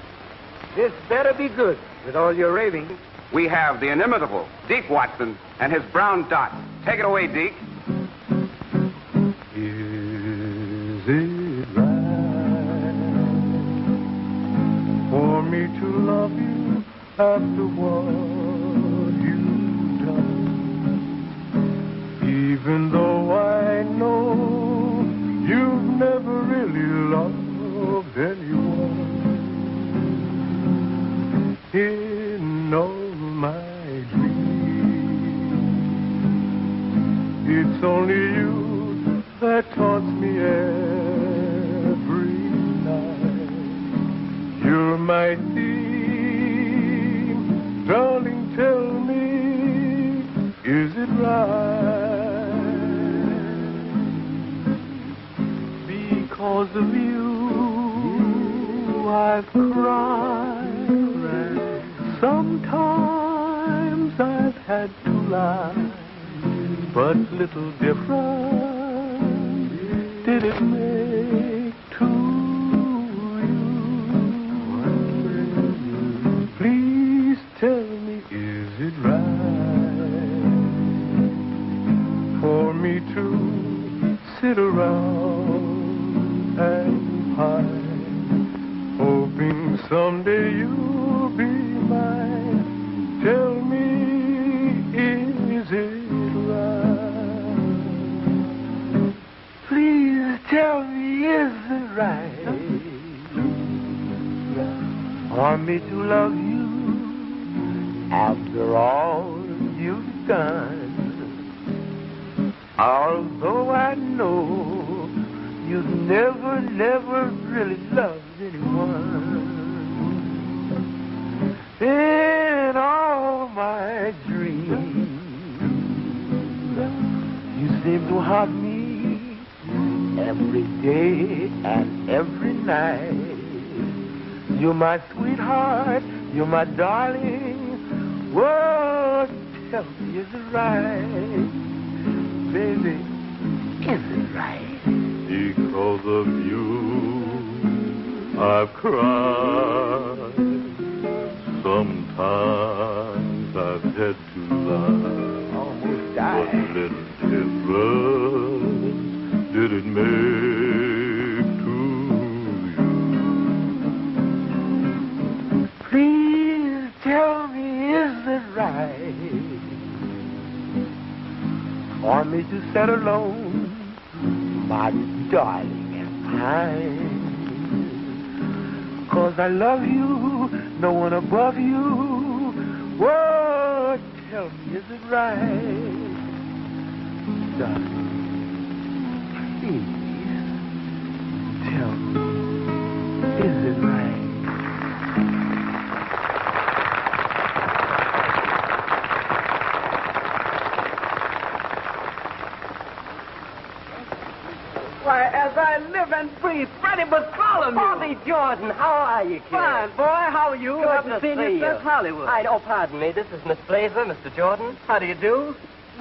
Speaker 6: This better be good, with all your raving.
Speaker 11: We have the inimitable Deke Watson and his brown dot. Take it away, Deke.
Speaker 10: Is it right for me to love you after what you've done? Even though I know you've never really loved anyone. In all my dreams, it's only you that taunts me every night. You're my theme, darling, tell me, is it right? Because of you, I've cried. Sometimes I've had to lie, but little difference did it make to you. Please tell me, is it right for me to sit around and pine, hoping someday you'll be mine? Tell me, is it right? Please tell me, is it right for me to love you after all you've done? Although I know you've never really loved anyone. In all my dreams, you seem to haunt me every day and every night. You're my sweetheart, you're my darling. Whoa, tell me, is it right? Baby, is it right? Because of you, I've cried. Sometimes I've had to lie.
Speaker 8: Almost died.
Speaker 10: What little difference did it make to you? Please tell me, is it right for me to sit alone, my darling, and pine? 'Cause I love you, no one above you. Whoa, tell me, is it right? Darling, please, tell me, is it right?
Speaker 6: Why, as I live and breathe, Freddie Bartholomew.
Speaker 14: Bobby Jordan, how are you, kid?
Speaker 6: Fine, boy. How are you?
Speaker 14: Good
Speaker 6: Haven't
Speaker 14: to
Speaker 6: seen
Speaker 14: see
Speaker 6: you
Speaker 14: you.
Speaker 6: since Hollywood.
Speaker 14: Oh, pardon me. This is Miss Blazer, Mr. Jordan. How do you do?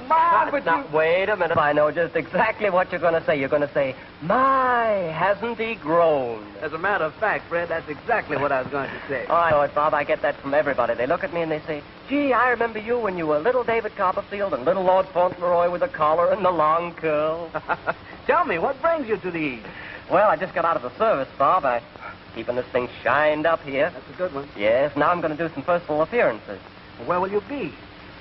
Speaker 6: My, but
Speaker 14: Now, wait a minute. I know just exactly what you're going to say. You're going to say, my, hasn't he grown?
Speaker 6: As a matter of fact, Fred, that's exactly what I was going to say.
Speaker 14: Oh, I know it, Bob. I get that from everybody. They look at me and they say, gee, I remember you when you were little David Copperfield and little Lord Fauntleroy with the collar and the long curl.
Speaker 6: Tell me, what brings you to the East?
Speaker 14: Well, I just got out of the service, Bob. I'm keeping this thing shined up here.
Speaker 6: That's a good one.
Speaker 14: Yes, now I'm going to do some personal appearances.
Speaker 6: Well, where will you be?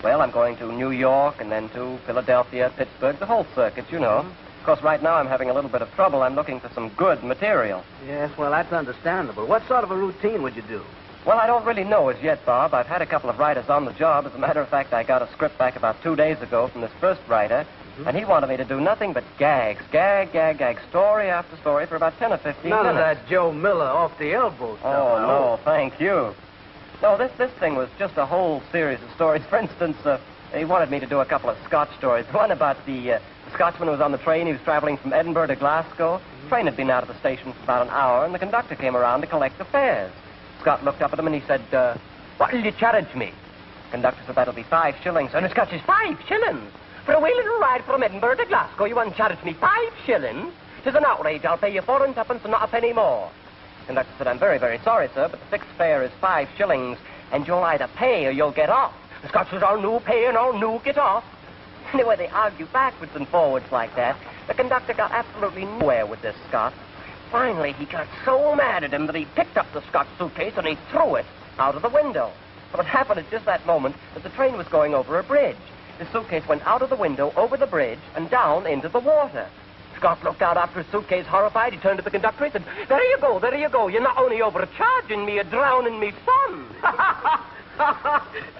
Speaker 14: Well, I'm going to New York and then to Philadelphia, Pittsburgh, the whole circuit, you know. Of course, right now I'm having a little bit of trouble. I'm looking for some good material.
Speaker 6: Yes, well, that's understandable. What sort of a routine would you do?
Speaker 14: Well, I don't really know as yet, Bob. I've had a couple of writers on the job. As a matter of fact, I got a script back about 2 days ago from this first writer, and he wanted me to do nothing but gags, gag, story after story for about 10 or 15
Speaker 8: None
Speaker 14: minutes.
Speaker 8: of that Joe Miller off the elbow stuff.
Speaker 14: Oh, no, thank you. No, this thing was just a whole series of stories. For instance, he wanted me to do a couple of Scotch stories. One about the Scotchman who was on the train. He was traveling from Edinburgh to Glasgow. The train had been out of the station for about an hour, and the conductor came around to collect the fares. Scott looked up at him and he said, what'll you charge me? The conductor said, that'll be 5 shillings. And the Scotch is 5 shillings? For a wee little ride from Edinburgh to Glasgow, you want to charge me 5 shillings? 'Tis an outrage. I'll pay you 4 and 2pence and not a penny more. The conductor said, I'm very, very sorry, sir, but the fixed fare is 5 shillings, and you'll either pay or you'll get off. The Scotch says, I'll no pay and I'll no get off. Anyway, they argue backwards and forwards like that. The conductor got absolutely nowhere with this Scot. Finally, he got so mad at him that he picked up the Scotch suitcase and he threw it out of the window. But it happened at just that moment that the train was going over a bridge. The suitcase went out of the window, over the bridge, and down into the water. Scott looked out after his suitcase, horrified. He turned to the conductor and said, there you go. You're not only overcharging me, you're drowning me son.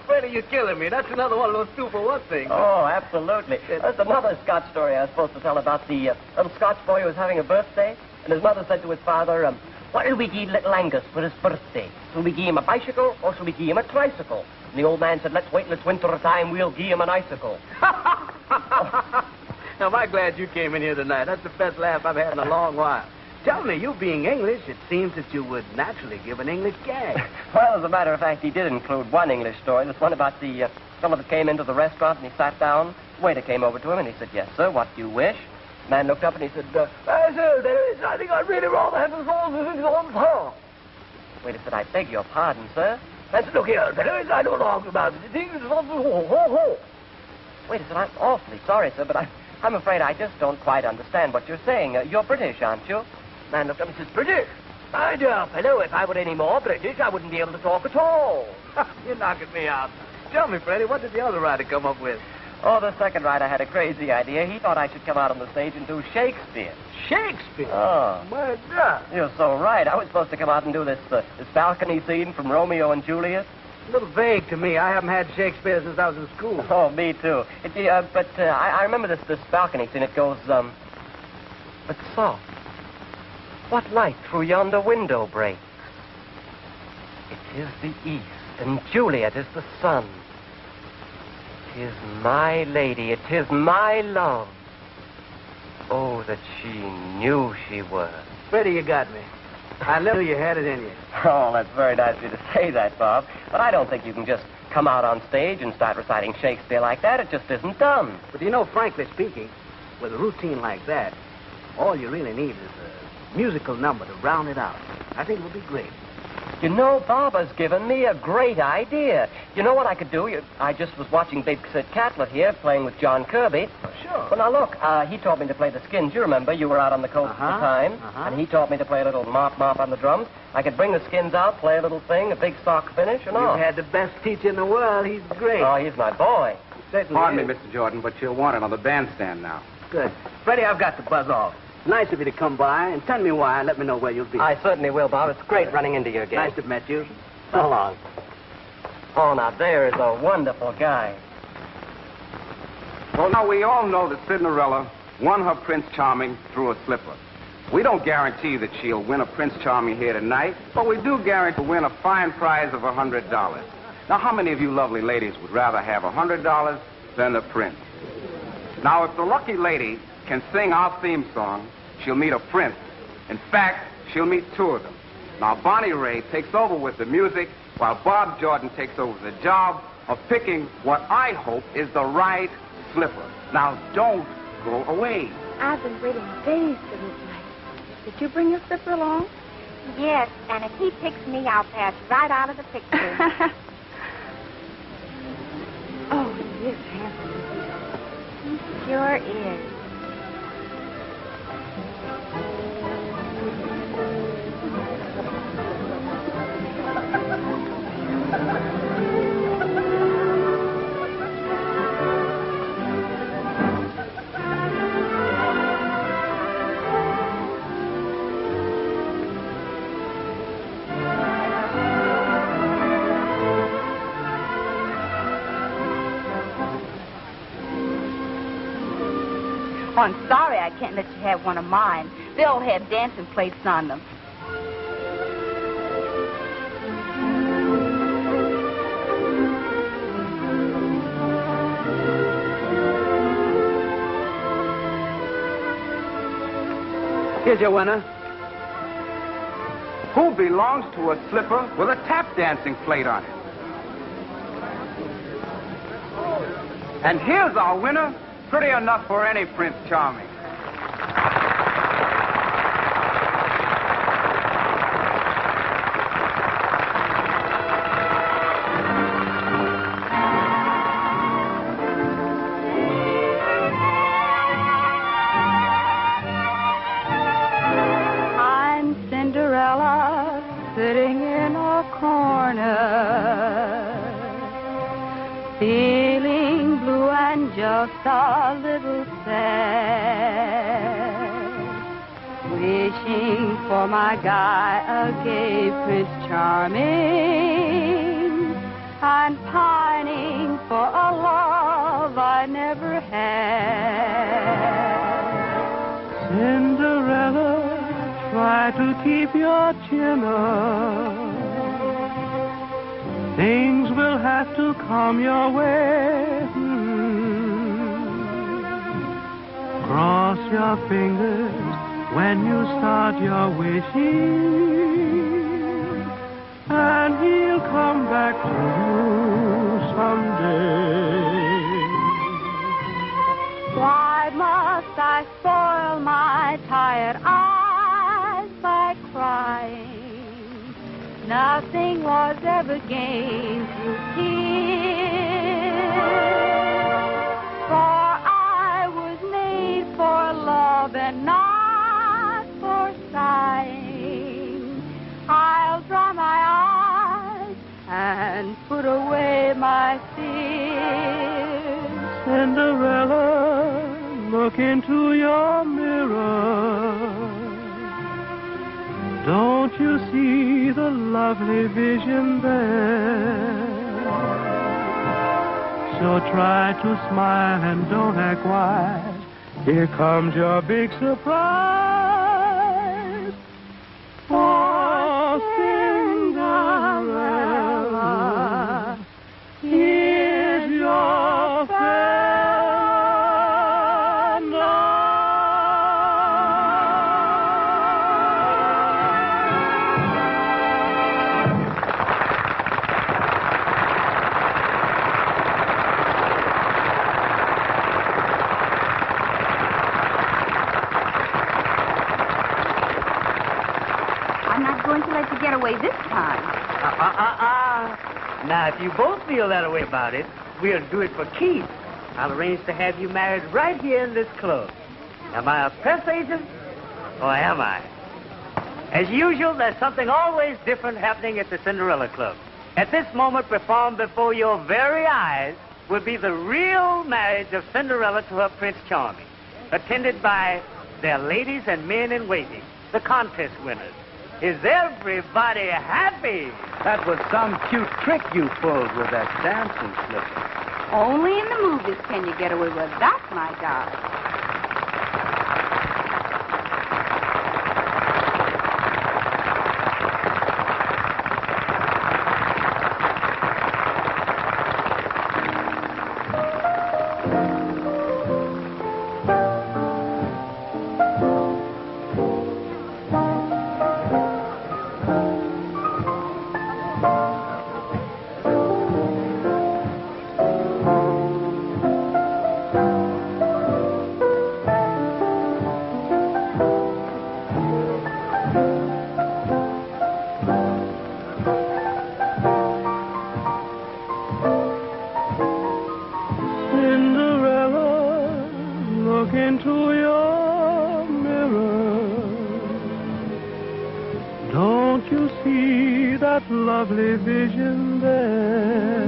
Speaker 8: Freddie, you're killing me. That's another one of those 2-for-1 things.
Speaker 14: Oh, absolutely. That's another Scotch story I was supposed to tell about the little Scotch boy who was having a birthday. And his mother said to his father, what'll we give little Angus for his birthday? Shall we give him a bicycle or shall we give him a tricycle? And the old man said, let's wait till it's winter time. We'll give him an icicle.
Speaker 8: Now, am I glad you came in here tonight? That's the best laugh I've had in a long while. Tell me, you being English, it seems that you would naturally give an English gag.
Speaker 14: Well, as a matter of fact, he did include one English story. This one about the fellow that came into the restaurant and he sat down. The waiter came over to him and he said, yes, sir, what do you wish? The man looked up and he said, sir, there is nothing I'd really rather have the sauce on top. The waiter said, I beg your pardon, sir. I said, look here, there is I don't know about it. The thing is, ho. Waiter said, I'm awfully sorry, sir, but I'm afraid I just don't quite understand what you're saying. You're British, aren't you? The man looked up and said, British? My dear fellow, if I were any more British, I wouldn't be able to talk at all.
Speaker 8: You're knocking me out. Tell me, Freddie, what did the other writer come up with?
Speaker 14: Oh, the second writer had a crazy idea. He thought I should come out on the stage and do Shakespeare.
Speaker 8: Shakespeare?
Speaker 14: Oh.
Speaker 8: My God.
Speaker 14: You're so right. I was supposed to come out and do this balcony scene from Romeo and Juliet.
Speaker 8: A little vague to me. I haven't had Shakespeare since I was in school.
Speaker 14: Oh, me too. But I remember this balcony scene. It goes, but soft. What light through yonder window breaks? It is the east, and Juliet is the sun. 'Tis my lady, 'tis my love. Oh, that she knew she was.
Speaker 8: Freddie, you got me. I knew you had it in you.
Speaker 14: Oh, that's very nice of you to say that, Bob. But I don't think you can just come out on stage and start reciting Shakespeare like that. It just isn't done.
Speaker 8: But you know, frankly speaking, with a routine like that, all you really need is a musical number to round it out. I think it would be great.
Speaker 14: You know, Bob has given me a great idea. You know what I could do? I just was watching Big Sid Catlett here playing with John Kirby.
Speaker 8: Oh, sure.
Speaker 14: Well, now, look, he taught me to play the skins. You remember, you were out on the coast at the time. And he taught me to play a little mop on the drums. I could bring the skins out, play a little thing, a big sock finish, and all.
Speaker 8: You've had the best teacher in the world. He's great.
Speaker 14: Oh, he's my boy.
Speaker 6: Pardon me, Mr. Jordan, but you're wanted on the bandstand now.
Speaker 8: Good. Freddie, I've got to buzz off. Nice of you to come by and tell me why and let me know where you'll be.
Speaker 14: I certainly will, Bob. It's great running into you again.
Speaker 8: Nice to have met you.
Speaker 14: So long. Oh, now, there is a wonderful guy.
Speaker 6: Well, now, we all know that Cinderella won her Prince Charming through a slipper. We don't guarantee that she'll win a Prince Charming here tonight, but we do guarantee to win a fine prize of $100. Now, how many of you lovely ladies would rather have $100 than the prince? Now, if the lucky lady can sing our theme song, she'll meet a prince. In fact, she'll meet 2 of them. Now, Bonnie Ray takes over with the music, while Bob Jordan takes over the job of picking what I hope is the right slipper. Now, don't go away.
Speaker 2: I've been waiting days for this night. Did you bring your slipper along?
Speaker 7: Yes, and if he picks me, I'll pass right out of the picture.
Speaker 2: Oh, it is handsome.
Speaker 7: He sure is.
Speaker 2: Oh, I'm sorry I can't let you have one of mine. They all have dancing plates on them.
Speaker 6: Here's your winner. Who belongs to a slipper with a tap dancing plate on it? And here's our winner, pretty enough for any Prince Charming.
Speaker 2: I'm Cinderella, sitting in a corner, feeling blue and just a little sad, wishing for my guy, a gay Prince Charming, and pining for a love I never had.
Speaker 10: Cinderella, try to keep your chin up. Things will have to come your way. Cross your fingers when you start your wishing, and he'll come back to you someday.
Speaker 2: Why must I spoil my tired eyes by crying? Nothing was ever gained through tears, for I was made for love and not for sighing. I'll dry my eyes and put away my fears.
Speaker 10: Cinderella, look into your mirror. Don't you see the lovely vision there? So try to smile and don't act wise. Here comes your big surprise. Oh, Cinderella, here's your face.
Speaker 2: Get away this time.
Speaker 9: Now, if you both feel that way about it, we'll do it for keeps. I'll arrange to have you married right here in this club. Am I a press agent, or am I? As usual, there's something always different happening at the Cinderella Club. At this moment, performed before your very eyes, will be the real marriage of Cinderella to her Prince Charming, attended by their ladies and men in waiting, the contest winners. Is everybody happy?
Speaker 6: That was some cute trick you pulled with that dancing slipper.
Speaker 2: Only in the movies can you get away with that, my darling.
Speaker 10: Lovely vision there.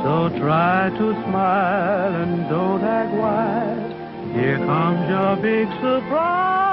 Speaker 10: So try to smile and don't act wise. Here comes your big surprise.